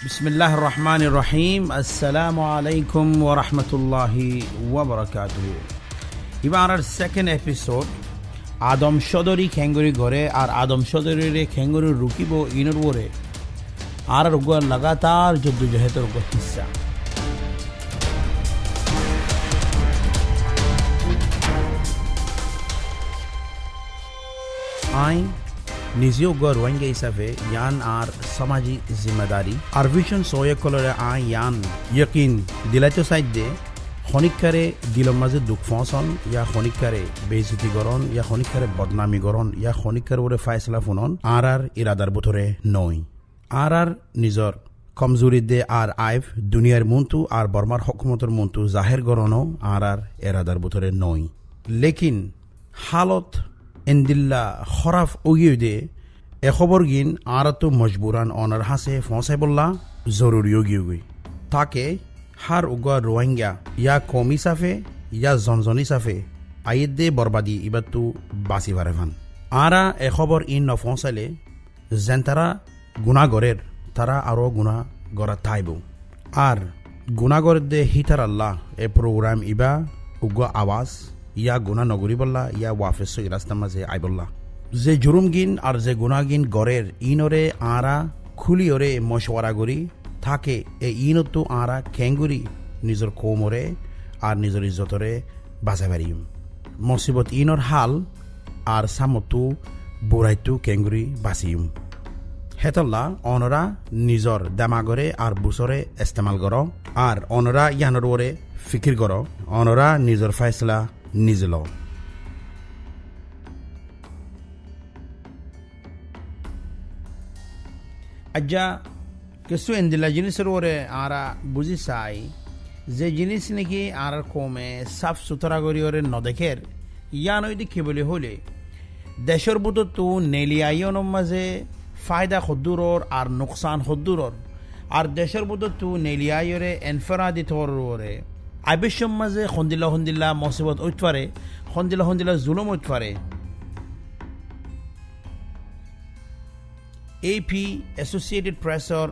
বিসমিল্লাহির রহমানির রহিম। আসসালামু আলাইকুম ওয়া রাহমাতুল্লাহি ওয়া বারাকাতুহু। এবার সেকেন্ড এপিসোড আদম সদরি খেঙ্গুরি ঘরে আর আদম সদরিরে খেঙ্গুরি রুকিব ইনর ওরে আর রুগা লাগাতার জদ্দুজহদের কিসসা। আইন নিজেও রোহিঙ্গা হিসাবে ইয়ান আর সামাজিক জিম্মেদারি আর ভিশন সহায়কলরে আই ইয়ান ইয়কিন দিলাইতো সাইডে খনিকারে দিলর মাঝে দুঃখ ফসন ইয়া খনিকারে বেইজ্জতি গরণ ইয়া খনিকারে বদনামি গরণ ইয়া খনিকার ওরে ফায়সলা ফুনন আর ইরাদার বুথরে নয় আর নিজর কমজোরি দে আর আইফ দুনিয়ার মন্তু আর বর্মার হকুমতর মন্তু জাহের গরণও আর এরাদার বুথরে নয়। লেকিন হালত এন্দিল্লা খরাফ ওগিয়ে দে এ খবর গিন আর তো মজবুরান অনার হাসে ফসাই বললা জরুরি ওগিয়ে তাকে হার উগা রোহিঙ্গা ইয়া কমি সাফে ইয়া জনজনী সাফে আইয়ের দে বরবাদি ইবার তো বাসি ভারে ভান আরা এ খবর ইন নফসাইলে যেন তারা গুণাগরের তারা আরও গুণা গড়া থাইব আর গুণাগরের দে হিতার আল্লাহ এ প্রোগ্রাম ইবা উগা আওয়াজ ইয়া গুণা নগরী বললা ইয়া ওয়াফেস রাস্তার মাঝে আই বললা যে জুরুম গিন আর যে গুণাগিন গড়ের ইনরে আরা খুলি ওরে মশওয়ারা করি থাকে এ ইনতো আরা খেঙ্গুরি নিজের কোমরে আর নিজের ইজ্জতরে বাঁচা পারিম মুসিবত ইনর হাল আর সামতো বুড়াইতো কেঙ্গুরি বাঁচিম হেতল্লা অনরা নিজর দামাগরে আর বুসরে ইস্তেমাল কর আর অনরা ইয়ানর ওরে ফিকির কর অনরা নিজর ফাইসলা নিজে ল। আজ্জা কিছু এন্দিলা জিনিসের ওরে আরা বুঝি চাই যে জিনিস নাকি আর কমে সাফ সুতরা করি ওরে নদেখের ইয়ান ওই দেখি বলে হলে দেশের বুতো তো নেলিয়াইনের মাঝে ফায়দা হদ্দুরর আর নোকসান হদ্দুরর আর দেশের বুতো তো নেলিয়াইরে এনফেরাদি থর ওরে আইবেশম মাঝে হন্দিল্লা মুসিবত উঠপারে হন্দিল্লা জুলুম উঠপারে। AP অ্যাসোসিয়েটেড প্রেসর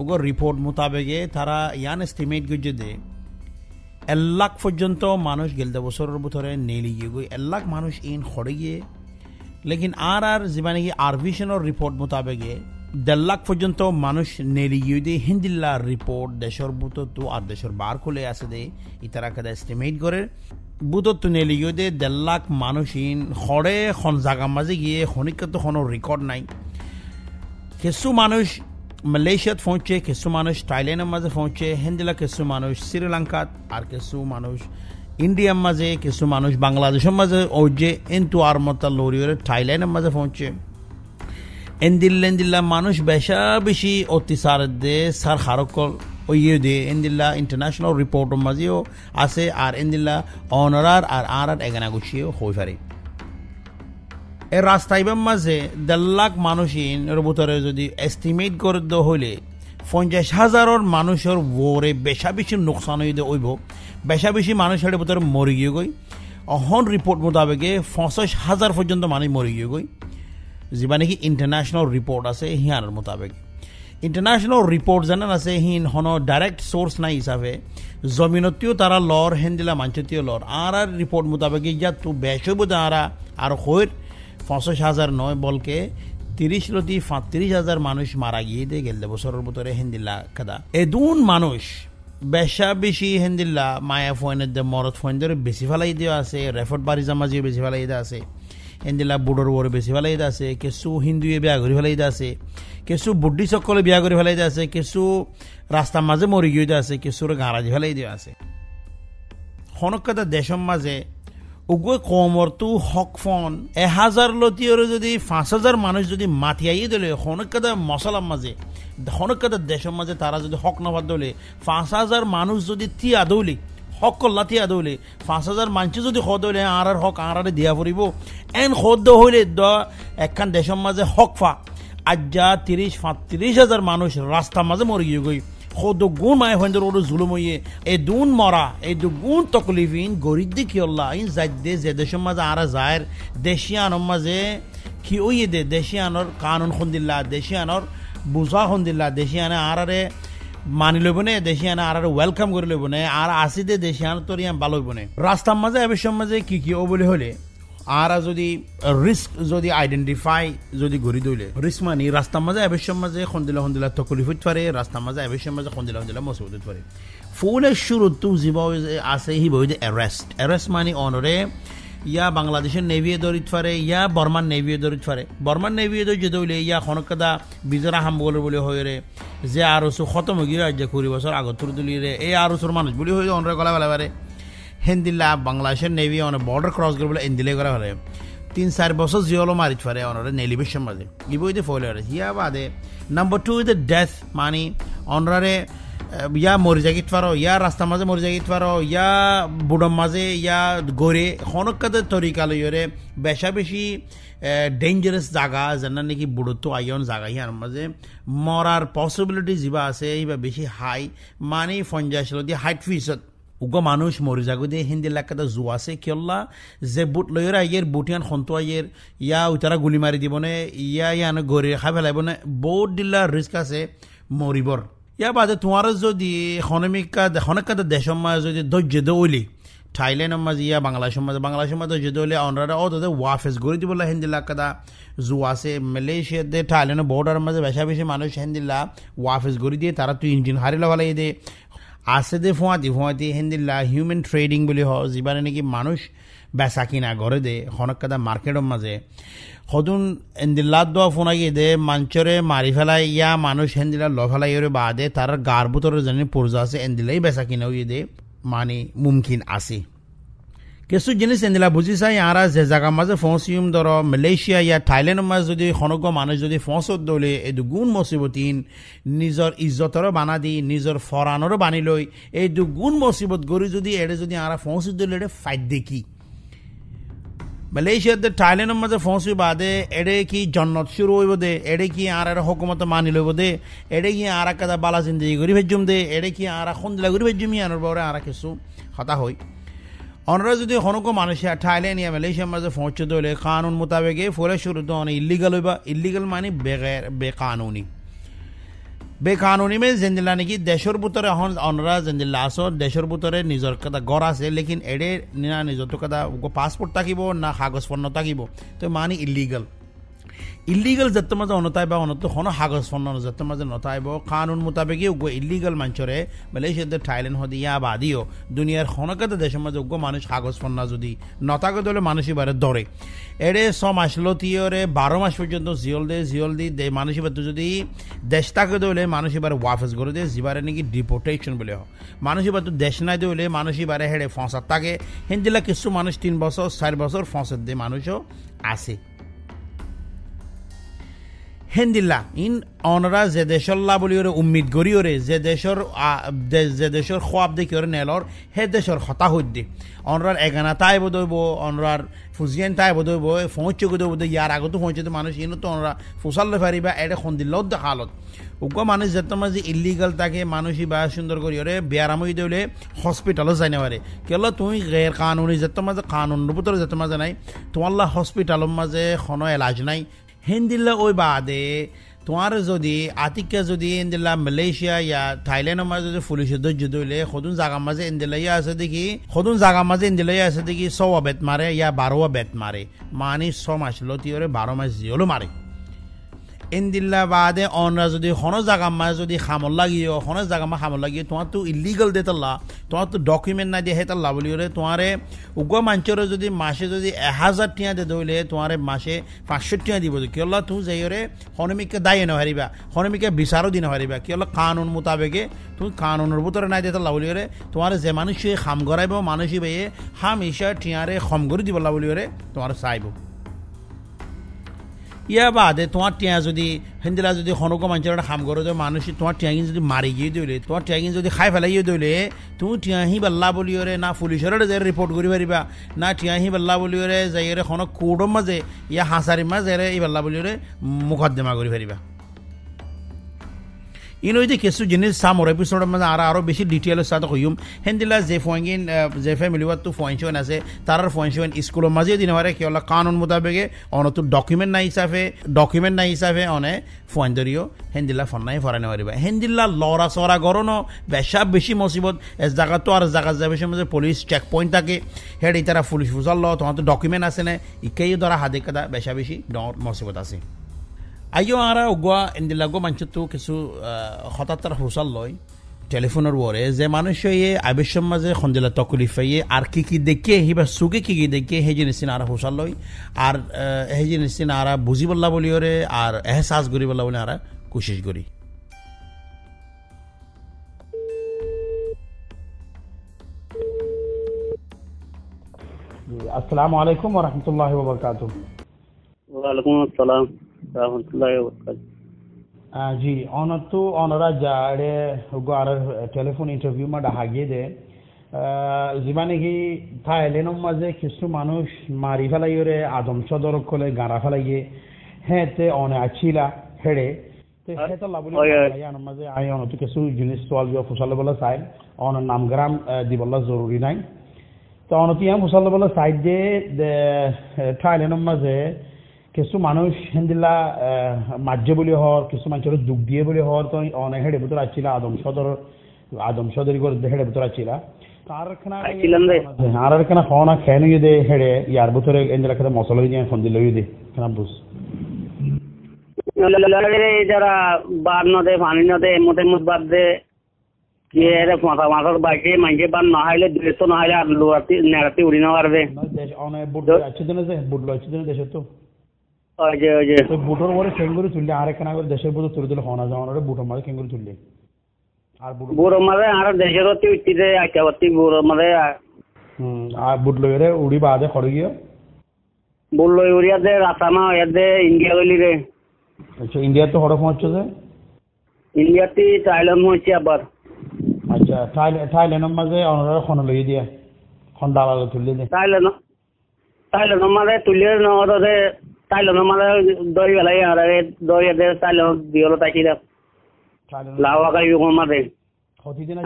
ওগর রিপোর্ট মোতাবেকে তারা ইয়ান এস্টিমেট করছে যে 1 লাখ পর্যন্ত মানুষ গেলতে বছরের ভিতরে নেলি গিয়ে গই 1 লাখ মানুষ ইন খড়ে গিয়ে লেকিন আর যেমন কি আরভিশনের রিপোর্ট মোতাবেকে 1.5 লাখ পর্যন্ত মানুষ নেলি গিয়ে দিয়ে হিন্দিল্লার রিপোর্ট দেশের বুতত আর দেশের বার খুলে আছে দে ইতারা কাদা এস্টিমেট করে বুতত নেলি গিয়ে দিয়ে 1.5 লাখ মানুষ ইন খড়ে খন জাগা মাঝে গিয়ে খনিকত কোনো রেকর্ড নাই। কিছু মানুষ মালয়েশিয়াত পৌঁছে কিছু মানুষ থাইল্যান্ডের মাঝে পৌঁছে হিন্দিলা কিছু মানুষ শ্রীলঙ্কাত আর কিছু মানুষ ইন্ডিয়ার মাঝে কিছু মানুষ বাংলাদেশের মাঝে ওজে এন্তু আর মতো লরিওরে থাইল্যান্ডের মাঝে পৌঁছে এন্দিল্লা মানুষ বেশি অত্যাচার দে সার হারকল ওইয়ে দে এন্দিল্লা ইন্টারন্যাশনাল রিপোর্টের মাঝেও আছে আর এন্দিল্লা অনারার আর এগানা গুছিয়েও হয়ে পারে। এ রাস্তাইবার মাঝে 1.5 লাখ মানুষ ইন ভিতরে যদি এস্টিমেট করে দেওয়া হলে 50,000 মানুষের ওরে বেশি নোকসান হয়ে দেব বেশি মানুষের ভিতরে মরে গিয়ে গই অহন রিপোর্ট মোতাবেকে 50,000 পর্যন্ত মানুষ মরে গিয়ে গই যেবা নাকি ইন্টারন্যাশনাল রিপোর্ট আছে হিয়ানোর মোতাবেক। ইন্টারন্যাশনাল রিপোর্ট জানান আছে হিন হন ডাইরেক্ট সোর্স নাই হিসাবে জমিনতেও তারা লর হেন্দিলা মাঞ্চতীয় লর আর রিপোর্ট মোতাবেক যা তো বেশ বোধ আর হয়ে 50,000 নয় বলকে 30-35,000 মানুষ মারা গিয়ে দিয়ে গেল বছরের ভিতরে হিন্দিল্লা কাদা এদুন মানুষ বেশি হিন্দিল্লা মায়া ফোনের দে মরদ ফোনদের বেশি ফেলাই দেওয়া আছে রেফট বাড়ি জামাজিও বেশি ফেলাই দেওয়া আছে হিন্দিল্লা বুড়োর ওরে বেশি ফেলাই দেওয়া আছে কিছু হিন্দুয়ে বিয়া করে ফেলাই দেওয়া আছে কিছু বুদ্ধি সকলে বিয়া করে ফেলাই দেওয়া আছে কিছু রাস্তার মাঝে মরি গিয়ে দেওয়া আছে কিছুর গাঁরাজি ফেলাই দেওয়া আছে হনকাদা দেশের মাঝে উগো কমরতু হক ফোন 1000 লতিওর যদি 5,000 মানুষ যদি মাতিয়াই দিলে হনকাদা মশলার মাঝে হনকাদা দেশের মাঝে তারা যদি হক নবাদ দিলে 5,000 মানুষ যদি তিয়া দৌলি হক কল্লা তিয়া দৌলে 5,000 মানুষ যদি খদ হইলে আর হক আর দিয়া পড়িব এন খদ্দ হইলে একখান দেশের মাঝে হক ফা আজ্জা 30-35,000 মানুষ রাস্তার মাঝে মরে গিয়ে গই خود گون مای هندر رو ظلمویه ادون مرا ادون تکلیفین گوریدی کی الله این زده زده شما زارا زایر دشیان مزه کی اویه ده دشیانور قانون خوندیلا دشیانور বুঝা হন্দিল্লা দেশিয়ানে আরারে মানি লইব নে দেশিয়ানে আরারে ওয়েলকাম করে লইব নে আর আসিদে দেশিয়ান তোর ইয়ান ভালো হইব নে রাস্তার মাঝে এবার সমাজে কি ও বলে হলে আরা যদি রিস্ক যদি আইডেন্টিফাই যদি গড়ি দইলে রিস্ক মানি রাস্তার মাঝে এবার সমাজে হন্দিলা তকলিফ হইতে পারে রাস্তার মাঝে এবার সমাজে হন্দিলা মসুদ হইতে পারে ফুলের শুরু তো জীব আছে হি বই অ্যারেস্ট মানি অনরে ইয়া বাংলাদেশের নেভিয়ে দরিত পারে ইয়া বর্মান নেভিয়ে দরিত পারে বর্মান নেভিয়ে দরি যেতে হইলে ইয়া খনকাদা বিজরা হাম বলে হয়ে রে যে আরসু খতম গিয়ে যে 20 বছর আগত তুলি রে এই আরসুর মানুষ বলি হয়ে অনরে গলা বেলা পারে হেন্দিল্লা বাংলাদেশের নেভি অনেক বর্ডার ক্রস করে বলে এন্দিলে করা হলে 3-4 বছর জিওলো মারিত পারে অনরে নেলিবেশন মাঝে ইবইতে ফলে ইয়া বাদে নাম্বার 2 দ্য ডেথ মানি অনরে ইয়া মরি জাগিত পারো ইয়া রাস্তার মাঝে মরি জাগিত পারো ইয়া বুড়ম মাঝে ইয়া গড়ে হনকাদের তরিকা লইরে বেশি ডেঞ্জারাস জায়গা যেন নাকি বুড়তো আইন জায়গা ইয়ার মাঝে মরার পসিবিলিটি যা আছে এইবার বেশি হাই মানে 50 হাইট ফিসত উগ মানুষ মরি যাগো দিয়ে হিন্দি এলাকাতে জো আছে কিয়ল্লা যে বুট লইরা আইয়ের বুটিয়ান খন্ত আইয়ের ইয়া উতারা গুলি মারি দিবনে ইয়ান গড়ে খাই ফেলাইব না বহুত দিল্লা রিস্ক আছে মরিবর ইয়া বাদে তোমার যদি হনকাতে দেশের মাঝে যদি ধৈর্য দৌলি থাইল্যান্ডের মাঝে ইয়া বাংলাদেশের মাঝে ধৈর্য দৌলে অনরা তোদের ওয়াফেস গড়ি দিব হিন্দি এলাকাটা জো আছে মালয়েশিয়াতে থাইল্যান্ডের বর্ডার মাঝে বেশি মানুষ হিন্দিল্লা ওয়াফেস গড়ি দিয়ে তারা তুই ইঞ্জিন হারিলা ভালাই দিয়ে আছে দে ফুয়াতি হিন্দিল্লা হিউম্যান ট্রেডিং বলি যাবারে নাকি মানুষ বেচা কিনা ঘরে দে হনকাদা মার্কেটের মাঝে সদুন এন্দিল্লাত দোয়া ফোনা গিয়ে দে মাঞ্চরে মারি ফেলাই ইয়া মানুষ হেন্দিলা ল ফেলাই বাদে তার গার ভিতরে জানি পূর্জা আছে এন্দিলাই বেচা কিনা হয়ে দে মানে মুমকিন আছে কিছু জিনিস এন্দিলা বুঝি চাই আরা যে জায়গার মাঝে ফসিউম ধর মালয়েশিয়া ইয়া থাইল্যান্ডের মাঝে যদি সনজ্ঞ মানুষ যদি ফসত দলে এই দুগুণ মুসিবতিন নিজের ইজ্জতরও বানা দি নিজের ফরানোরও বানি লই এই দুগুণ মুসিবত গড়ি যদি এড়ে যদি আরা ফসি দলে এটা ফাইট দেখি মালয়েশিয়াতে থাইল্যান্ডের মাঝে ফসি বাদে এড়ে কি জন্নত শুরু হইব দে এড়ে কি আর হুকুমত মানি লইব দে এড়ে কি আর কাদা বালা জিন্দগি গড়ি ভেজুম দে এড়ে কি আর খন্দিলা গড়ি ভেজুম ইয়ানোর বরে আর কিছু হতা হই অনরা যদি হনকো মানুষে থাইল্যান্ড ইয়া মালয়েশিয়ার মাঝে পৌঁছে দলে কানুন মোতাবেকে ফলে শুরু তো অনেক ইলিগাল হইবা ইলিগাল মানে বেকানুনি মে জেন্দিলা নাকি দেশের ভিতরে এখন অনরা জেন্দিল্লা আসো দেশের ভিতরে নিজের কথা ঘর আছে লেকিন এডে না নিজের তো কথা পাসপোর্ট থাকিব না কাগজ পণ্য থাকিব তো মানে ইলিগাল যত মাঝে অনতাইব অনত হন কাগজ পণ্য যত মাঝে নতাইব কানুন মোতাবেকে উগ্র ইলিগাল মানুষরে মালয়েশিয়াতে থাইল্যান্ড হদি ইয়া বাদিও দুনিয়ার হনকাতে দেশের মাঝে উগ্র মানুষ কাগজ পণ্য যদি নতাকে দলে মানুষ এবারে ধরে এড়ে 6 মাস লতিয়রে 12 মাস পর্যন্ত জিওল দি মানুষ এবার যদি দেশ তাকে দলে মানুষ এবারে ওয়াফেস করে দেয় যেবারে নাকি ডিপোর্টেশন বলে হয় মানুষ এবার তো দেশ নাই দলে মানুষ এবারে হেড়ে ফসার থাকে হিন্দিলা কিছু মানুষ 3 বছর 4 বছর ফসের দিয়ে মানুষও আছে হেন্দিল্লা ইন অনরা যে দেশল্লা বলি ওরে উম্মিদ গড়ি ওরে যে দেশের খোয়াব দেখি ওরে নেলর হে দেশের হতা হইতে অনরার এগানা তাই বোধব অনরার ফুজিয়ান তাই বোধব পৌঁছে গো বোধ ইয়ার আগতো পৌঁছতে মানুষ ইনো তো অনরা ফুসাল্লে পারিবা এটা সন্দিল্লত দেখালত উগ্র মানুষ যত মাঝে ইলিগাল থাকে মানুষই বা সুন্দর করি ওরে বেয়ারামই দিলে হসপিটালও যাই না পারে কেল তুমি গের কানুনি যত মাঝে কানুনের ভিতরে যত মাঝে নাই তোমার হসপিটালের মাঝে কোনো এলাজ নাই হিন্দিল্লা ওই বাদে তোমার যদি আতিকা যদি ইন্দিল্লা মালয়েশিয়া ইয়া থাইল্যান্ডের মাঝে যদি পুলিশের ধৈর্য ধরলে সদুন জায়গার মাঝে ইন্দিল্লা আছে দেখি 100 বেত মারে ইয়া 12 বেত মারে মানে 6 মাস লতিওরে 12 মাস জিওলো মারে ইন্দিল্লা বাদে অনরা যদি কোনো জায়গার মাঝে যদি খামল লাগিয়ে তোমার তো ইলিগাল দেতাল্লা তোমার তো ডকুমেন্ট না দিয়ে হেতাল্লা বলি ওরে তোমারে উগ্র মাঞ্চরে যদি মাসে যদি 1000 টিয়া দিয়ে দইলে তোমার মাসে 500 টিয়া দিব কিয়ল্লা তুমি যাই ওরে হনমিকে দায়ী না হারিবা হনমিকে বিচারও দিন হারিবা কিয়ল্লা কানুন মোতাবেকে তুমি কানুনের ভিতরে নাই দেতাল্লা বলি ওরে তোমার যে মানুষ খাম গড়াইব মানুষই বেয়ে হাম ইসা টিয়ারে খম করে দিবল্লা বলি ওরে তোমার চাইব ইয়া বাদে তোমার টিয়া যদি হিন্দিলা যদি হনক মানুষের খাম করে দেয় মানুষ তোমার টিয়াগিন যদি মারি গিয়ে দিলে তোমার টিয়াগিন যদি খাই ফেলাইয়ে দিলে তুমি টিয়াহি বাল্লা বলি ওরে না পুলিশের যাই রিপোর্ট করি পারিবা না টিয়াহি বাল্লা বলি ওরে যাই হনক কোর্টর মাঝে ইয়া হাঁচারির মাঝে এই বাল্লা বলি ওরে মোকদ্দমা করি পারিবা ইনো যে কিছু জিনিস সামর এপিসোডের মধ্যে আরো বেশি ডিটেইলের সাথে কইম হেন্দিলা যে ফয়েঙ্গিন যে ফ্যামিলি ওয়াত তো ফয়েনশন আছে তারার ফয়েনশন স্কুলের মাঝে দিন হয় কি হলো কানুন মোতাবেকে অনতো ডকুমেন্ট নাই হিসাবে অনে ফয়েন্দরিও হেন্দিলা ফন্নাই ফরানে পারিবা হেন্দিলা লড়া সরা গরনো বেশি মুসিবত এস জায়গা তো আর জায়গা যাবে সে মধ্যে পুলিশ চেক পয়েন্ট থাকে হেড ইতারা পুলিশ ফুসাল ল তোমার তো ডকুমেন্ট আছে না ইকেই ধরা হাতে কাদা বেশি মুসিবত আছে আইও আরা উগুয়া ইন্দিলাগো মানচতো কিছু হঠাৎ তারা ফুসাল লয় টেলিফোনের ওরে যে মানুষ ইয়ে আবেশম মাঝে খন্দিলা তকলিফ ইয়ে আর কি দেখে হিবা সুগে কি দেখে হে জিনিস আরা ফুসাল লয় আর হে জিনিস আরা বুঝি বললা বলি ওরে আর এহসাস করি বললা বলে আরা কোশিশ করি আসসালামু আলাইকুম ওয়া রাহমাতুল্লাহি ওয়া বারাকাতুহু ওয়া আলাইকুম আসসালাম ওয়া রাহমাতুল্লাহি ওয়া বারাকাতুহু জি অনতো অনরা যারে গার টেলিফোন ইন্টারভিউ মা ডাহাগিয়ে দে জীবানে কি থাইল্যান্ডের মাঝে কিছু মানুষ মারি ফেলাইরে আদম সদর কলে গাড়া ফেলাইয়ে হ্যাঁ তে অনে আছিলা হেড়ে তে হেতা লাবলি আয়ান মাঝে আই অনতো কিছু জিনিস সোয়াল জো ফুসালে বলা চাই অন নামগ্রাম দিবলা জরুরি নাই তো অনতো ইয়া ফুসালে বলা চাই যে থাইল্যান্ডের মাঝে কিছু মানুষ হেন্দিলা মাজ্য বলি হর কিছু মানুষের দুঃখ দিয়ে বলি হর তো অনেক হেডে ভিতর আসছিল আদম সদরি করে হেডে ভিতর আসছিল আর কেনা খাওয়া খেয়ে নিয়ে দে হেডে ইয়ার ভিতরে এন্দিলা খেতে মশলা দিয়ে ফোন দিল দে কেনা বুঝ যারা বাদ নদে পানি নদে মতে মুখ বাদ দে মাথার বাইকে মাইকে বাদ না হাইলে দেশ না হাইলে আর লোয়াতে নেড়াতে উড়ি না পারবে অনেক বুট আছে দিনে যে বুট লইছে দিনে দেশে তো বুটোর পরে কেঙ্গুরি তুললে আর একখানা করে দেশের বুটো তুলে দিলে হনা যাওয়ার বুটোর মাঝে কেঙ্গুরি তুললে আর বুড়োর মাঝে আর দেশের অতি উঠিতে আইটা অতি বুড়োর মাঝে আর বুট লইরে উড়ি বাদে খড়ে গিয়ে বুট লই উড়িয়া দে রাতানা হইয়া দে ইন্ডিয়া গলি রে আচ্ছা ইন্ডিয়া তো হড়ক হচ্ছে যে ইন্ডিয়াতে থাইল্যান্ড হচ্ছে আবার আচ্ছা থাইল্যান্ডের মাঝে অনরা খন লই দিয়া খন দালাল তুললে দে থাইল্যান্ডের মাঝে তুললে নরে থাইল্যান্ডের মাঝে দই বেলাই আর দই দে থাইল্যান্ড দিওলো তাইছিলা লাওয়া গাই মাঝে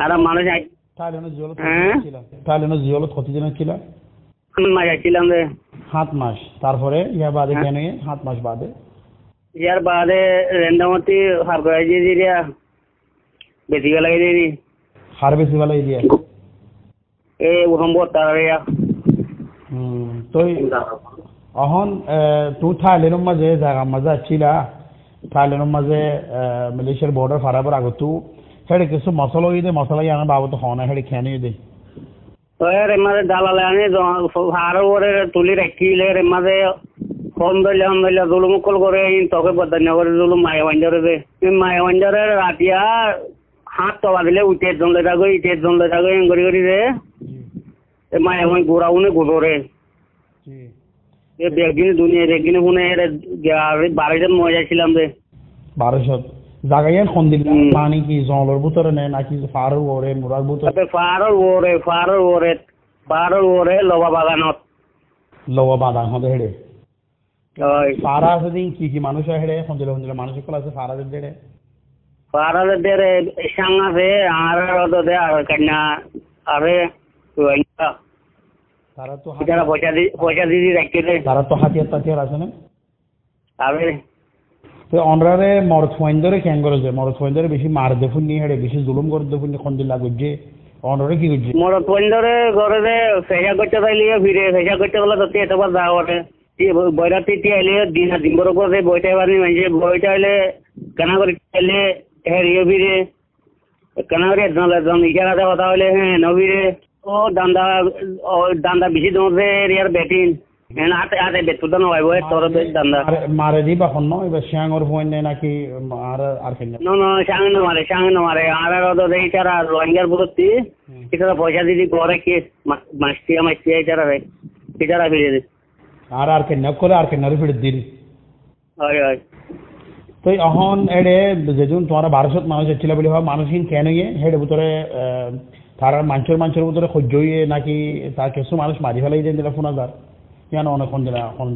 আর মানুষ থাইল্যান্ডের জিওলো কতদিন ছিল মাস আইছিলাম রে 7 মাস তারপরে ইয়া বাদে কেন 7 মাস বাদে ইয়ার বাদে রেন্ডামতি হার করে দিয়া বেশি বেলাই দিদি হার বেশি বেলাই দিয়া এ উহম্বর তারিয়া তো এখন তুই থাইল্যান্ডের মাঝে জায়গা মাঝে আসছিলা থাইল্যান্ডের মাঝে মালয়েশিয়ার বর্ডার ফারাবার আগত হেডে কিছু মশলা দে মশলা আনা বাবদ হনা হেডে খেয়ে নিয়ে দে রে মাঝে দালালে আনি হাড় ওরে তুলি রাখিলে রে মাঝে হন্দলিয়া জুলুমুকল করে তোকে বদান্য করে জুলুম মায়াবাঞ্জারে দে মায়াবাঞ্জারে রাতিয়া হাত তো বাঁধিলে উঠে জন লৈ থাকো ইটের জন লৈ থাকো এঙ্গরি করি রে মায়াবাঞ্জ ঘোরাউনে ঘুরে একদিন দুনিয়ার একদিন শুনে 1200 মজা ছিলাম রে 1200 জায়গায় খন্দিল পানি কি জলের ভিতরে নেই নাকি ফারুর ওরে মুরার ভিতরে ফারুর ওরে লবা বাগান হতে হেডে ফারা আছে দিন কি মানুষ হেডে খন্দিল মানুষ কল আছে ফারাদের দেরে সাং আছে আর দে আর কন্যা আরে তারা তো পয়সা দিদি রাখতে দে তারা তো হাতিয়ার আছে না আরে তো অনরারে মরদ ফয়েন্দরে কেন করেছে মরদ ফয়েন্দরে বেশি মার দেখুন নি হেডে বেশি জুলুম করে দেখুন খন্দিল লাগছে অনরে কি করছে মরদ ফয়েন্দরে ঘরে দে ফেসা করতে তাইলে ফিরে ফেসা করতে বলে তো এতবার যাওয়া ওঠে বইরাতে আইলে দিন বড় করে বইটা পারি মানে বইটা আইলে কেনা করে আইলে হেরিয়ে ফিরে কেনা করে একজন ইশারাতে কথা হইলে হ্যাঁ নবীরে ও দান্দা বেশি দৌড়ে এরিয়ার ব্যাটিং আতে বেতুটা নয় বই তোর দান্দা মারে দিবা হন এবার শ্যাঙর ফোন নেই নাকি আর কেন সাং না মারে আর ইশারা রোহিঙ্গার বুঝতি ইশারা পয়সা দিদি করে কি মাস্তিয়া ইশারা ফিরে দে আর কেন করে আর কেন ফিরে দিল হয় তো এখন এডে যেজন তোমার 1200 মানুষ ছিল বলে হয় মানুষহীন কেন গিয়ে হেডে ভিতরে তারা মানুষের ভিতরে সহ্য হয়ে নাকি তার কিছু মানুষ মারি ফেলাই দিয়ে দিলে 5000 কেন অনেক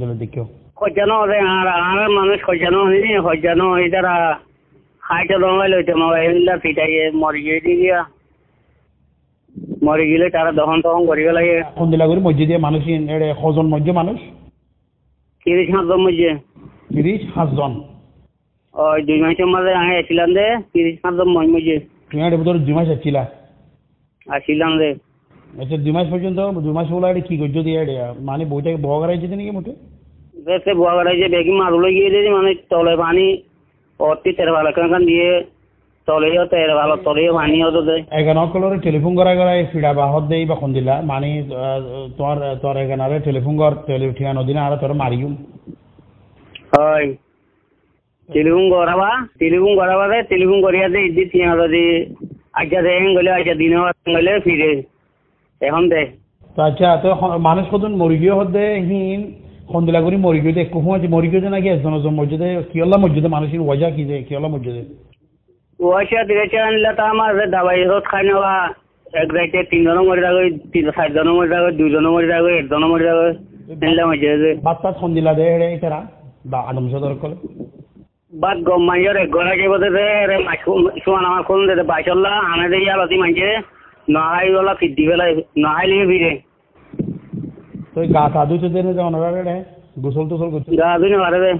দিলে দেখো সজ্জানো আর মানুষ সজ্জানো হয়নি সজ্জানো এই যারা খাইতে দমাই লইতে মোবাইলটা ফিটাইয়ে মরি গেলে তারা দহন তখন করিবে লাগে খন্দিলাগুড়ি মসজিদে মানুষ কজন মানুষ 30 জন মধ্যে 30 জন ওই 2 মাসের মাঝে আমি আসছিলাম রে 30 জন মধ্যে তুমি এর ভিতরে 2 মাস আসছিলাম রে আচ্ছা 2 মাস পর্যন্ত 2 মাস হলো কি করছো দিয়ে মানে বইটাকে বগারাইছে নাকি মোটে বেশি বগারাইছে বেগি মারুলে গিয়ে দিয়েছে মানে তলে পানি অতি তেরে ভালো কান দিয়ে তলেও তেরে ভালো তলেও পানি হতো দে এখানে কলরে টেলিফোন করা ফিডা বাহত দেই বা খন্দিলা মানে তোর এখানে টেলিফোন কর টেলিফোন নদী আর তোর মারিও হয় টেলিফোন করাবা দে টেলিফোন করিয়া দে ইদি তিন যদি আজকে দেন গেলে আজকে দিনে গেলে ফিরে এখন দে আচ্ছা তো মানুষ কতজন মরি গিয়ে হতে হিন খন্দিলাগুড়ি মরি গিয়ে একটু সময় মরি গিয়ে নাকি একজন মসজিদে কিয়ল্লা মসজিদে মানুষের ওয়াজা কি যে কিয়ল্লা মসজিদে ওয়াশা দিয়েছে আনলে তো আমার দাবাই রোদ খাই নেওয়া এক রাইতে 3 জন মরে যাবে 4 জন মরে যাবে 2 জন মরে যাবে 1 জন মরে যাবে এনলা মসজিদে বাচ্চা খন্দিলা দে রে এটারা বা আদম সদর কলে বাদ গম মাইয়ার এক গলা কে বদে রে সুমান আমার কোন দে বাইশল্লা আনে দে ইয়ালতি মাইজে নহাই ওলা ফিদি বেলা নহাই লিয়ে ভিড়ে তো গা সাধু তো দেনে যাও না রে গোসল করতে গা দুনে মারে দে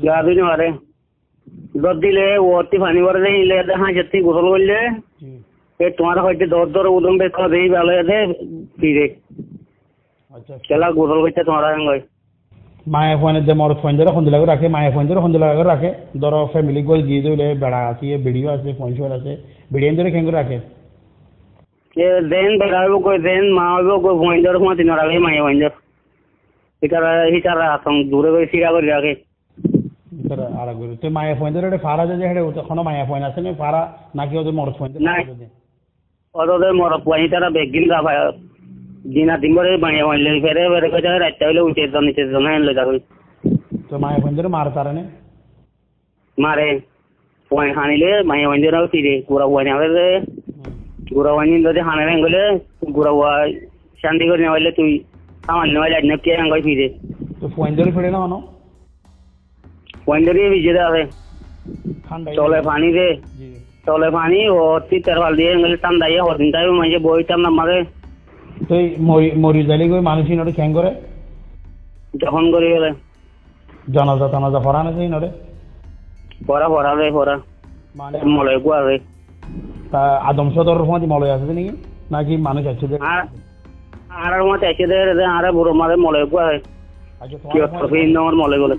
গা দুনে মারে রোদ দিলে ওতি পানি ভরে দেই ইলে হ্যাঁ যেতে গোসল করলে এ তোমার হইতে দর উদম বেশ করে দেই ভালো দে ভিড়ে আচ্ছা চলা গোসল করতে তোমার হঙ্গই মায়ে ফোনে দে মর ফোন ধরে খন্দিলা করে রাখে মায়ে ফোন ধরে খন্দিলা করে রাখে ধরো ফ্যামিলি গোল দিয়ে দিলে বেড়া আছে ভিডিও আছে ফোন শোর আছে ভিডিও ধরে কেন করে রাখে এ দেন বেড়াবো কই দেন মা হইবো কই ফোন ধরে ফোন তিন রাখে মায়ে ফোন ধরে হিটারা আসং দূরে করে সিরা করে রাখে আর করে তো মায়ে ফোন ধরে ফারা যে হেডে ওখানে মায়ে ফোন আছে না ফারা নাকি ওদের মর ফোন না ওদের মর ফোন তারা বেগিন গা ভাই দিনা দিন ভরে মায়ে ফোন লই ফেরে ফেরে কই যায় রাত হইলে উঠে জন নিচে জন এনে লাগা তো মায়ে ফোন ধরে মার তারা নে মারে ফোন হানিলে মায়ে ফোন ধরে ফিরে পুরা ফোন আবে গুড়া ওয়ানি যদি হানে গেলে গুড়া ওয়া শান্তি করে নেওয়ালে তুই আমার নেওয়া যায় না কে আঙ্গাই ফিরে তো ফোন ধরে ফিরে না মানো ফোন ধরে ভিজে যাবে চলে পানি রে চলে পানি ও তি তেরওয়াল দিয়ে গেলে ঠান্ডাইয়া হদিন তাই মাঝে বইতাম না মারে তুই মরি যাইলে কই মানুষ ইনরে কেন করে যখন করে গেলে জানাজা পড়া না যাই নরে পড়া মানে মলয় কুয়া রে তা আদম সদর ফোন মলয় আছে নাকি নাকি মানুষ আছে আর মত আছে দে আর বুড়ো মারে মলয় কুয়া রে আচ্ছা তোমার ফিন নম্বর মলয় বলে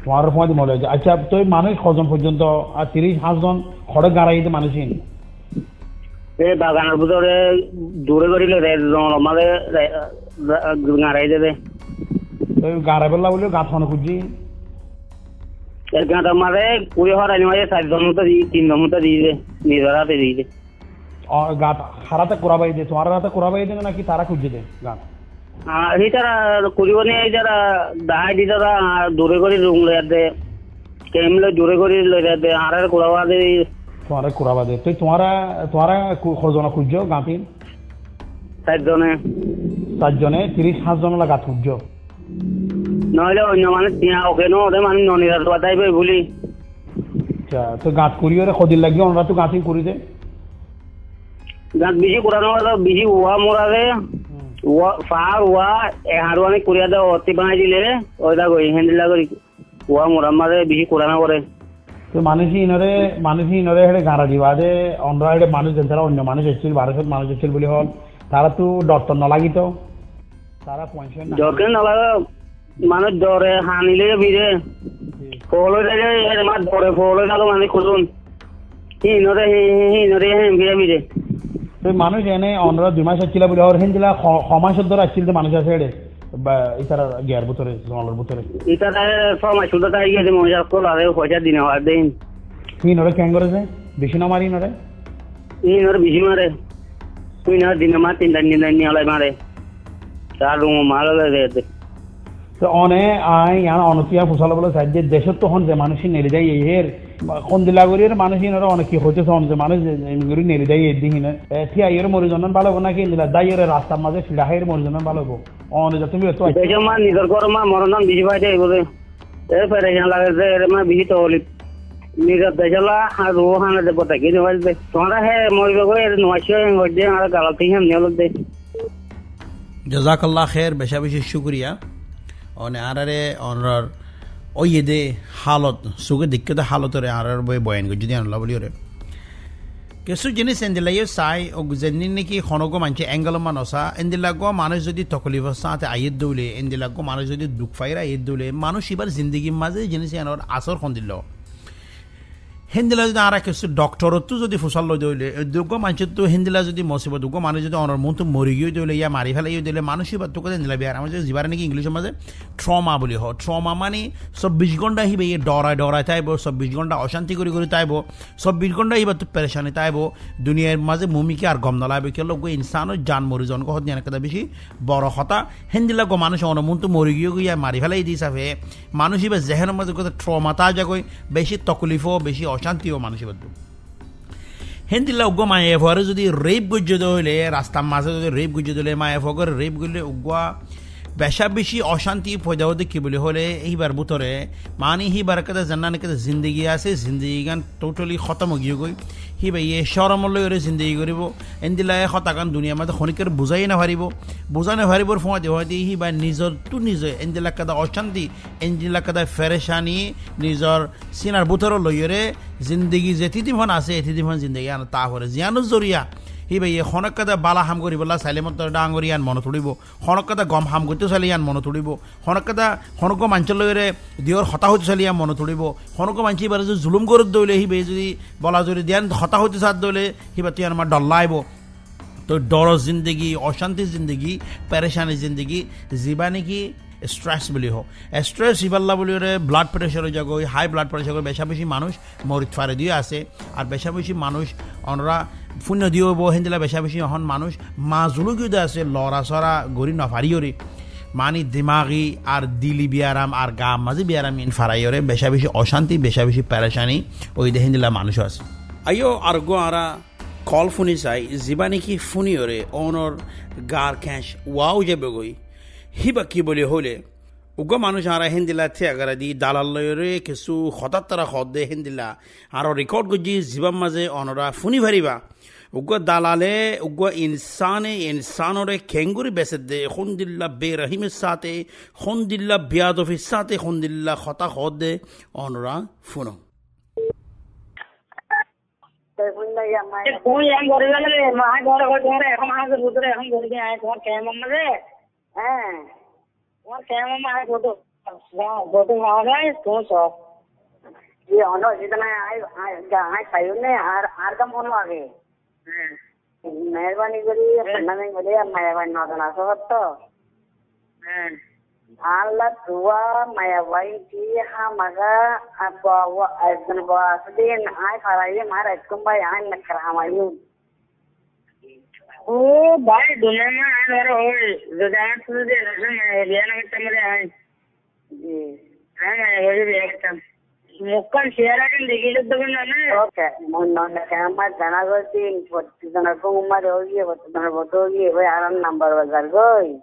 তোমার ফোন মলয় আচ্ছা তুই মানুষ কজন পর্যন্ত আর 30 জন খড়ে গাড়াইতে মানুষই এই বাগানের ভিতরে দূরে করিলে রে আমাদের গাড়াই দেবে তুই গাড়া বেলা বলে গাছ ফোন খুঁজি এক গাঁটা মারে কুড়ি হরানি মাঝে 4 জন মতো 3 জন মতো দিয়ে নিজের হাতে দিয়ে দে গাছ হারাতে কোরাবাই দে তোমার হাতে কোরাবাই দে নাকি তারা খুঁজে দে গাছ হিটারা করিব নি যারা দাহাই দি যারা দূরে করে রুম লইয়া দে কেমলে দূরে করে লইয়া দে আর কোরাবা দে তোমার কোরাবা দে তুই তোমারা কজন খুঁজছো গাঁতিন 4 জনে 30 জন গাছ খুঁজছো নইলে অন্য মানে তিয়া ওকে নো ওদের মানে ননিরার বাতাইবে বলি আচ্ছা তো গাছ করিও রে খদির লাগিও ওরা তো গাছই করি দে গাছ বেশি কোরানো বেশি ওয়া মোরাবে ওয়া ফার ওয়া এ হারওয়ানি করিয়া দাও অতি বানাই দিলে ওইটা কই হ্যান্ডেল করি ওয়া মোরা মারে বেশি কোরানো করে তো মানুষই ইনরে হেডে গাড়া দিবা দে অন্ধ্র হেডে মানুষ যারা অন্য মানুষ এসেছিল 1200 মানুষ এসেছিল বলে হল তারা তো ডক্টর ন লাগিত তারা পয়সা ডক্টর ন লাগা মানুষ ডরে হানিলে ভিড়ে ফলো রে মা ডরে ফলো লাগা মানে খুলুন হিনরে ভিড়ে তো মানুষ এনে অন্ধ্র 2 মাস ছিল বলে আর হিন্দিলা 6 মাস ধরে আসছিল মানুষ আছে হেডে বা ইতারা গিয়ার ভিতরে জঙ্গলের ভিতরে ইতারা সময় শুধু তাই গেছে মজা কল আরে পয়সা দিন আর দিন হিনরে কেন করেছে বেশি না মারি নরে হিনরে বেশি মারে তুই না দিন মা 3 দিন নিয়ালাই মারে তার রুম মারলে দে তো অনে আই ইয়ান অনতিয়া ফুসালো বলে সাইড দেশ তো হন যে মানুষ নেড়ে যায় এর কোন দিলাগরির মানুষ ইনরে অনেক কি হচ্ছে হন যে মানুষ ইনগরি নেড়ে যায় এই দিন থিয়া এর মরিজন ভালো হবে নাকি দিলা দাইয়ের রাস্তার মাঝে ফিডাহের মরিজন ভালো হবে অনে যা তুমি তো দেশ মা নিজের কর মা মরণ বেশি পাইতে বলে এ ফেরে লাগে যে এর মা বেশি তো হলি নিজের দেশলা আর রোহানা দেব তাকে নিয়ে দে তোমরা হে মরিবে করে নয়শো হইতে আর গালাতি হেম নিয়ে দে জাজাকাল্লাহ খের বেশা বেশি শুক্রিয়া অনে আরারে অনর ওই দে হালত সুগে দিক্কতে হালতরে আরার বই বয়ান গো যদি আনলা বলি ওরে কিছু জিনিস এন্দিলাইও চাই ও যেদিন নাকি খনগো মানছে এঙ্গেল মানসা এন্দিলাগো মানুষ যদি তকলিফ সাথে আইত দৌলে এন্দিলাগো মানুষ যদি দুঃখ ফাইরা আইত দৌলে মানুষ এবার জিন্দগির মাঝে জিনিস এনার আসর খন দিল হিন্দিলা যদি আর কিছু ডক্টরতো যদি ফুসাল লই দইলে দুগ মানুষের তো হিন্দিলা যদি মসিবত দুগ মানুষ যদি অনর মন তো মরি গিয়ে দইলে ইয়া মারি ফেলাই দিলে মানুষই বা তোকে হিন্দিলা বিয়ার আমার জীবার নাকি ইংলিশের মাঝে ট্রমা বলি হ ট্রমা মানে 24 ঘন্টা হিবে ইয়ে ডরায় তাইব 24 ঘন্টা অশান্তি করে তাইব 24 ঘন্টা হিবা তো পেরেশানি তাইব দুনিয়ার মাঝে মুমিকে আর গম নলাইবে কে লোক ইনসানও জান মরি জন কহ জানা কথা বেশি বড় কথা হিন্দিলা গো মানুষ অনর মন তো মরি গিয়ে ইয়া মারি ফেলাই দি সাফে মানুষ হিবা জেহেনের মাঝে কথা ট্রমা তা যাগই বেশি তকলিফও বেশি শান্তিও মানুষের মধ্যে হিন্দিলা উগ্র মায়ে ফরে যদি রেপ গুজ্জ হইলে রাস্তার মাঝে যদি রেপ গুজ্জ দিলে মায়ে ফগর রেপ গুললে উগ্রা বেশা বেশি অশান্তি পয়দা হতে কি বলে হলে এইবার বুতরে মানে হিবার কাদা জান্নানে কাদা জিন্দগি আছে জিন্দগি গান টোটালি খতম গিয়ে গই হিবা ইয়ে শরমলৈ ওরে জিন্দগি করিব এন্দিলা খতাকান দুনিয়ার মধ্যে খনিকের বুঝাই না পারিবর ফোঁয়াতে হয়তো হিবা নিজর তো নিজে এন্দিলা কাদা অশান্তি এন্দিলা কাদা ফেরেশানি নিজর সিনার বুতরও লইরে জিন্দগি যে তিদিফন আছে এতিদিফন জিন্দগি আন তা করে জিয়ানোর জরিয়া হিবে ইয়ে খনকাদা বালা হাম করি বলা চাইলে মত ডাঙরি ইয়ান মনে তুলিব খনকাদা গম হাম করতে চাইলে ইয়ান মনে তুলিব খনকাদা খনক মাঞ্চলরে দিয়র হতা হতে চাইলে ইয়ান মনে তুলিব খনক মাঞ্চি বারে যদি জুলুম করে দৌলে হিবে যদি বলা যদি দিয়ান হতা হতে চার দৌলে হিবা তুই আমার ডল্লাইব তো ডর জিন্দগি অশান্তির জিন্দগি পেরেশানি জিন্দগি যিবা নাকি স্ট্রেস বলি হোক স্ট্রেস ইবাল্লা বলি ওরে ব্লাড প্রেশার যাগ হাই ব্লাড প্রেশার বেশা বেশি মানুষ মরিত ফারে দিয়ে আছে আর বেশা বেশি মানুষ অনরা শূন্য দিয়ে হিন্দিলা বেশা বেশি এখন মানুষ মাজুলুকিও আছে লড়া চড়া গড়ি নফারিওরে মানে দিমাগি আর দিলি বিয়ারাম আর গা মাঝে বিয়ারাম ইন ফারাইরে বেশা বেশি অশান্তি বেশা বেশি পেরেশানি ওই দে হিন্দিলা মানুষ আছে আইও আর গো আরা কল ফুনি চাই যিবা নাকি ফুনিওরে অনর গার খ্যাঁচ ওয়াও যাবে গই হিবা কি বলে হলে উগ্র মানুষ আর হিন্দিলা থিয়াগারা দি দালালরে কিছু হঠাৎ তারা হদ দে হিন্দিলা আর রেকর্ড করছি জীবার মাঝে অনরা ফুনি ভারিবা উগ্র দালালে উগ্র ইনসানরে খেঙ্গুরি বেসে দে হন্দিল্লা বেরহিমের সাথে হন্দিল্লা বিয়াদফির সাথে হন্দিল্লা হতা হদ দে অনরা ফুনো হ্যাঁ তোমার কেমন আয় ফটো ফটো পাওয়া যায় তো সব যে অন্য যেটা না আয় খাইও নে আর কাম হলো আগে মেহরবানি করি নামে বলে মায়াবাই নদন আসো তো আল্লাহ তুয়া মায়াবাই কি হামাগা বাবা একজন বাসদিন আয় ফারাইয়ে মার একদম ভাই আয় নকর হামায়ু ओ भाई दुनिया में आए और हो जुदान से दे रहे हैं बियान में तमरे आए जी हां मैं वही भी एकदम मुक्कन शेरा के देखी तो ना ओके मन न कैमरा जाना करती पत्ती जना को उम्र होगी तना होगी भाई आराम नंबर बाजार गई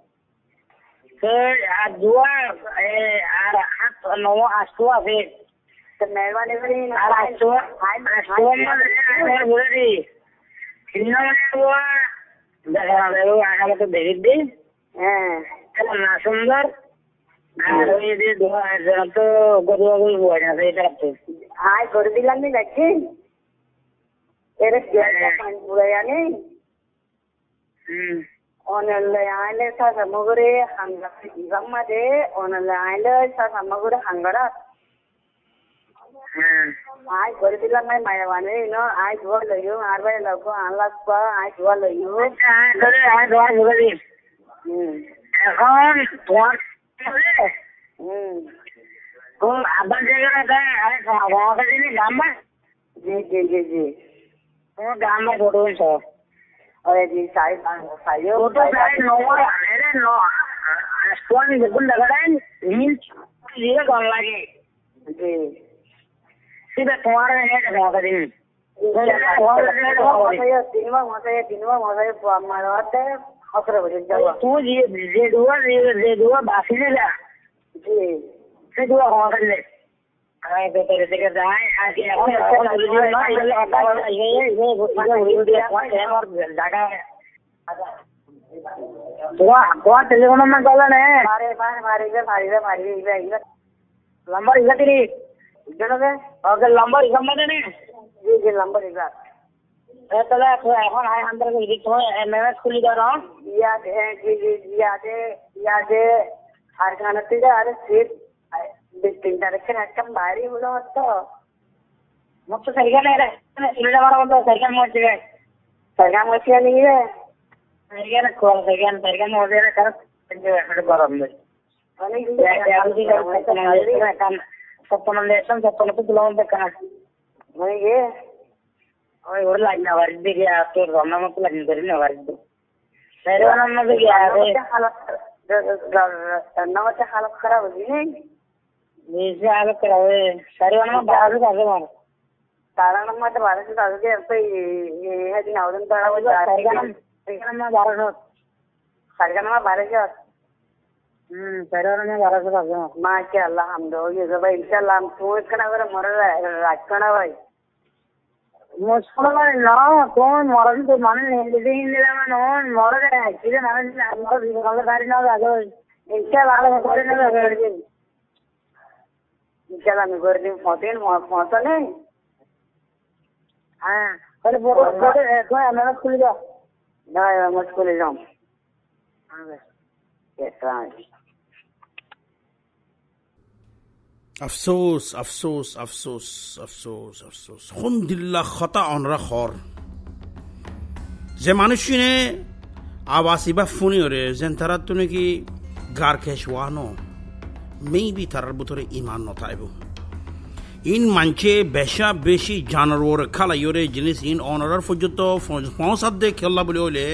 तो आज दुआ आर हाथ नो आसुआ से तो मेहरबानी करी आर आसुआ में बोल दी कितना हुआ आगा मत देखी दी ना सुंदर तो गरुआ हुआ हाय कर दिला नहीं देखी तेरे पूरा यानी ओनले आले सा समगरे हंगा मध्ये ओनले आले सा समगरे हंगडा आय कर दिला नाही मायावाने नो आय जोर लयो आरबाय लको आलास पा आय जोर लयो करे आय जोर बुगरी এখন তোমার কোন আবার জায়গা না আয় খাওয়া দিনে গাম্মা জি জি জি জি ও গাম্মা ফটো সব अरे जी साई साइयो तो साई नो अरे नो आसपास बिल्कुल लग रहा है नील ये कौन लगे जी सीधा तुम्हारे है क्या कर दिन दिनवा मसाया मारवाते खतरे बजे जाओ तू ये दुआ बाकी ले जा जी से दुआ हो कर ले আমি ভেতরে থেকে যাই আর এখন জায়গা তোমার টেলিফোন নাম্বার কল নে लंबर इधर तेरी ओके लंबर इधर में ने जी लंबर इधर चलो এখন আই अंदर के दिख तो एमएस खुली जा रहा याद है जी याद है हर खाना तेरे अरे सीट डिस्टिंग डायरेक्शन एकदम भारी हो रहा तो मुझे सही नहीं रे सुन जा रहा हूं सही नहीं है सही ना कॉल सही ना हो रहा है कर जो गरम में सपना लेसन सपना तो बुलाऊं पे कहां ये ओए और लाइन वार दे गया तो रोना मत लगने दे ना वार दे मेरे वाला में भी गया है हालत हालत खराब हो गई नहीं ये हालत खराब है सारे वाला में बाहर से आगे मार सारा नंबर तो बाहर से आगे पे ये है दिन आउटन पड़ा वो सारे में बाहर से माशाअल्लाह हम दो ये सब इंशाल्लाह हम सोच करना अगर मर राज करना भाई मुश्किल ना कौन मर तो माने नहीं दे इन दिला में नॉन मर गए सीधे माने मर भी गाड़ी ना आ गए इंशाल्लाह करे ना कर दे इंशाल्लाह मैं कर दूं फोटो नहीं हां अरे फोटो तो मैं स्कूल जा ना मैं स्कूल जाऊं हां कैसा अफसोस अफसोस अफसोस अफसोस अफसोस खुन दिल्ला खता ऑनरा खौर जे मनुष्य ने आवासी बा फुनी रे जेन तारा तुने की गार केशवानो मे भी तार बुतरे ईमान नताइबो इन मंचे बेशा बेशी जानवर खाला योरे जिनिस इन ऑनरर फुजतो फौसाद दे खेला बोले ओले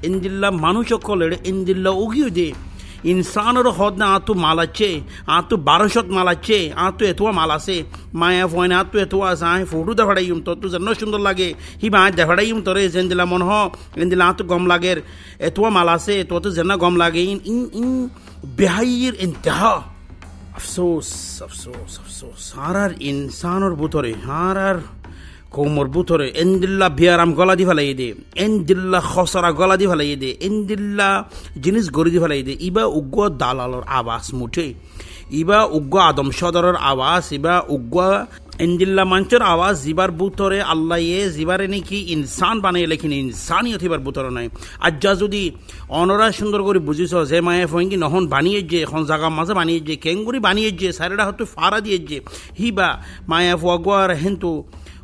इन दिल्ला मनुष्य कोले इन दिल्ला उगियो दे इंसानों होदना आतु मालाचे आतु 1200 मालाचे आतु एतुआ मालासे माया फोन आतु एतुआ साय फोटो दफड़ाइम तो तु जन्नो सुंदर लागे ही बा दफड़ाइम तोरे जेंदिला मन हो इंदिला आतु गम लागेर एतुआ मालासे तो जना गम लागे इन बेहायर इंतहा अफसोस अफसोस अफसोस हारार इंसानोर बुतरे हारार कोमर बुतरे एंदिल्ला बियाराम गला दी फलाई दे एंदिल्ला खसरा गला दी फलाई दे एंदिल्ला जिनिस गरी दी फलाई दे इबा उग्गो दालालर आवाज मुठे इबा उग्गो आदम सदरर आवाज इबा उग्गो एंदिल्ला मंचर आवाज जिबार बुतरे अल्लाह ये जिबारे नेकी इंसान बानाय लेकिन इंसानियत हिबार बुतरे নাই আজ্জা যদি অনরা সুন্দর করে বুঝিছ যে মায়ে ফঙ্গি নহন বানিয়ে যে এখন জায়গা মাঝে বানিয়ে যে কেঙ্গুরি বানিয়ে যে সারেডা হতে ফারা দিয়ে যে হিবা মায়া ফুয়াগোয়ার হেন্তু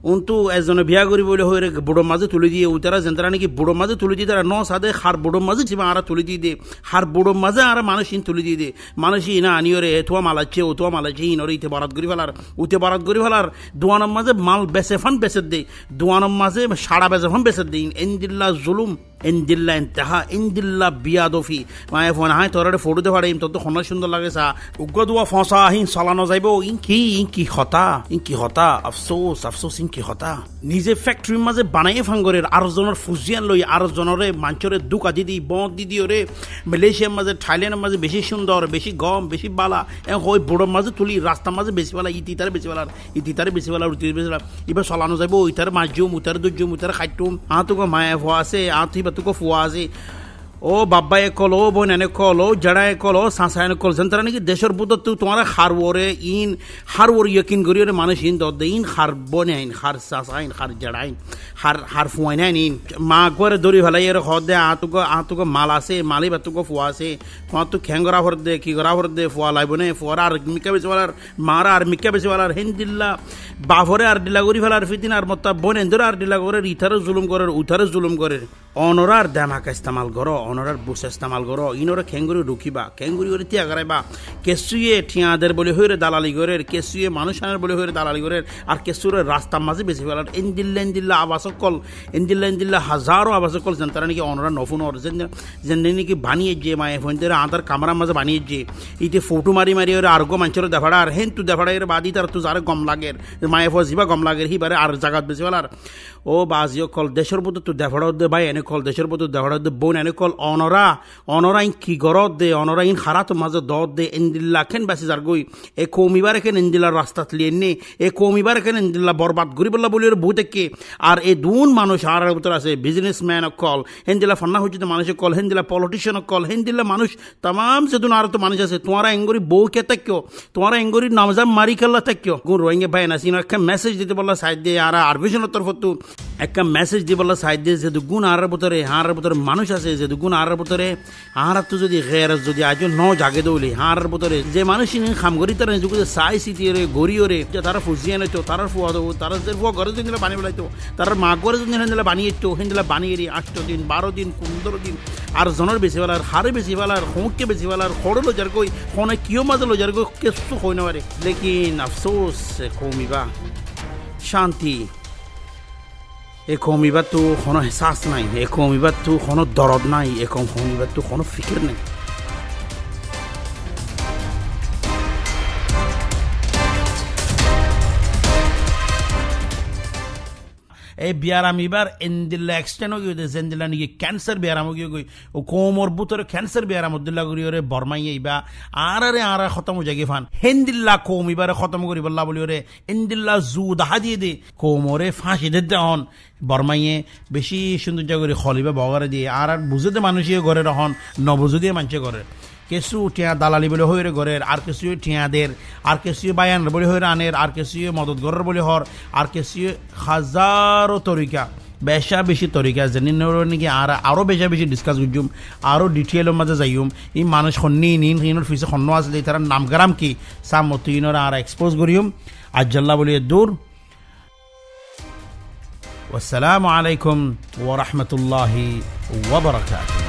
उन्तु एजन बिया करी बोले होरे बुड़ो माजे तुली दिए उतरा जंतरा ने की बुड़ो माजे तुली दी तारा नो सादे हार बुड़ो माजे छिमा आरा तुली दी दे हार बुड़ो माजे आरा मानसिन तुली दी दे मानसि ना आनियोरे एतुआ मालाचे उतुआ मालाचे इनोरे इते बारात करी फलार उते बारात करी फलार दुआनम माजे माल बेसे फन बेसे दे दुआनम माजे साड़ा बेसे फन बेसे दे इंदिल्ला जुलुम इंदिल्ला इंतहा इंदिल्ला बियादोफी माए फोन हाय तोरे फोटो दे फाड़े तो खना सुंदर लागे सा उग्गो दुआ फसा हिन सालानो जाइबो इनकी हता अफसोस अफसोस কি হতা নিজে ফ্যাক্টরি মাঝে বানাই ফাঙ্গরের আর জনের ফুজিয়ান লই আর জনরে মাঞ্চরে দুকা দিদি বক দিদি ওরে মালয়েশিয়ার মাঝে থাইল্যান্ডের মাঝে বেশি সুন্দর বেশি গম বেশি বালা এ হই বড় মাঝে তুলি রাস্তা মাঝে বেশি বালা ইতিতারে বেশি বালা রুটি বেশি বালা ইবা চলানো যাইব ওইতার মাঝজুম উতার দুজুম উতার খাইতুম আতুকো মায়া ফুয়া আছে আতি বাতুকো ফুয়া আছে ओ बाबा एक कलो बोने कलो जड़ा एक कलो सांसा ने कल जंतरा ने कि देशर बुत तू तुम्हारा हार वोरे इन हार वोर यकीन करियो रे मानुष इन दो इन हार बोने इन हार सांसा इन हार जड़ा इन हार फुआने इन माँ गोरे दोरी भला ये खद दे आतुको माला से माली बतुको फुआ से वहाँ तू खेंगरा भर दे की गरा भर दे फुआ लाई बने फुआरा आर मिक्का बेच वाला मारा आर मिक्का बेच वाला हिंद दिल्ला बाफरे आर दिला गोरी भला फितिन आर मत्ता बोने इंदर आर दिला गोरे इथारे जुलुम करे उथारे जुलुम करे অনরার দামাকা ইস্তেমাল করো অনরার বুস ইস্তেমাল করো ইনরে খেঙ্গুরি রুকিবা খেঙ্গুরি করে তিয়া করাইবা কেসুয়ে ঠিয়াদের বলে হইরে দালালি করে কেসুয়ে মানুষানের বলে হইরে দালালি করে আর কেসুরে রাস্তা মাঝে বেশি ফেলার ইন্দিল্লা আবাসকল ইন্দিল্লা হাজারো আবাসকল জনতারা নাকি অনরা নফুনর যেন নাকি বানিয়ে যে মায়ে ফোনদের আদার কামরা মাঝে বানিয়ে যে ইতে ফটো মারি ওরে আরগো মানুষের দেখাড়া আর হেন তু দেখাড়াইয়ের বাদি তার তু যারে গম লাগের মায়ে ফো জিবা গম লাগের হিবারে আর জাগাত বেশি ফেলার ও বাজিও কল দেশের বুত তু দেখাড়াও দে ভাই এনে কল দেশের প্রতি দেহরা বোন এনে কল অনরা ইন কি গরত দে অনরা ইন খারাত মাঝে দত দে ইন্দিল্লা খেন বাসি যার গই এ কৌমিবার এখানে ইন্দিল্লার রাস্তাত লিয়েনে এ কৌমিবার এখানে ইন্দিল্লা বরবাদ করি বললা বলি বহুত একে আর এ দুন মানুষ আর ভিতর আছে বিজনেসম্যান কল হেন্দিল্লা ফান্না হচ্ছে মানুষের কল হেন্দিল্লা পলিটিশিয়ান কল হেন্দিল্লা মানুষ তাম সেদিন আর তো মানুষ আছে তোমারা এঙ্গরি বউ কে তাক্য তোমারা এঙ্গরি নামজাম মারি খেলা তাক্য গুণ রোহিঙ্গা ভাই না সিনো একটা মেসেজ দিতে বললা সাইড দিয়ে আর আরবিশনের তরফ তো একটা মেসেজ দিয়ে বললা সাইড দিয়ে যে গুণ আর ভিতরে মানুষ আছে যে গুণ আর ভিতরে আর তো যদি ঘের যদি আজ ন জাগে দৌলি আর ভিতরে যে মানুষ খাম করি তারা নিজকে চাই চিতি রে গড়িও রে যে তারা ফুসিয়ে নিত তারা ফুয়া দেবো তারা যে ফুয়া ঘরে দিন বানিয়ে বেলাইতো তারা মা ঘরে দিন হেন্দিলা বানিয়ে তো হেন্দিলা বানিয়ে 8 দিন 12 দিন 15 দিন আর জনের বেশি বেলার হারে বেশি বেলার হোঁকে বেশি বেলার খড়লো যার কই ফোনে কিয় মাজলো যার কই কিছু হই না পারে লেকিন আফসোস কৌমিবা শান্তি এ কৌমিবার তো কোনো এহসাস নাই এ কৌমিবার তো কোনো দরদ নাই এ কৌমিবার তো কোনো ফিকির নেই এই বিয়ারাম এবার ইন্দিল্লা এক্সটেন্ড হয়ে গেছে ইন্দিল্লা নাকি ক্যান্সার বিয়ারাম হয়ে গই ও কোমর বুতরে ক্যান্সার বিয়ারাম উদ্দিল্লা করি ওরে বর্মাই এইবা আর খতম হয়ে যাগে ফান হেন্দিল্লা কোম এবারে খতম করি বললা বলি ওরে ইন্দিল্লা জু দাহা দিয়ে দে কোমরে ফাঁসি দিতে হন বর্মাইয়ে বেশি সৌন্দর্য করে খলিবা বগারে দিয়ে আর বুঝতে মানুষই ঘরে রহন নবুঝু দিয়ে মানুষে ঘরে কিছু টিয়া দালালি বলে হয়ে ঘরের আর কিছু টিয়াদের আর কিছু বায়ান বলে হয়ে আনের আর কিছু মদত ঘরের বলে হর আর কিছু হাজারো তরিকা বেশি তরিকা জানি নাকি আরও বেশি ডিসকাস করছুম আরও ডিটেইলের মাঝে যাইম ই মানুষ সন্নি নিন ফিসে সন্ন আসলে তার নামগারাম কি সাম মতিনরা আর এক্সপোজ করিম আজ্জাল্লাহ বলিয়ে দূর আসসালামু আলাইকুম ওয়া রাহমাতুল্লাহি ওয়া বারাকাতুহু।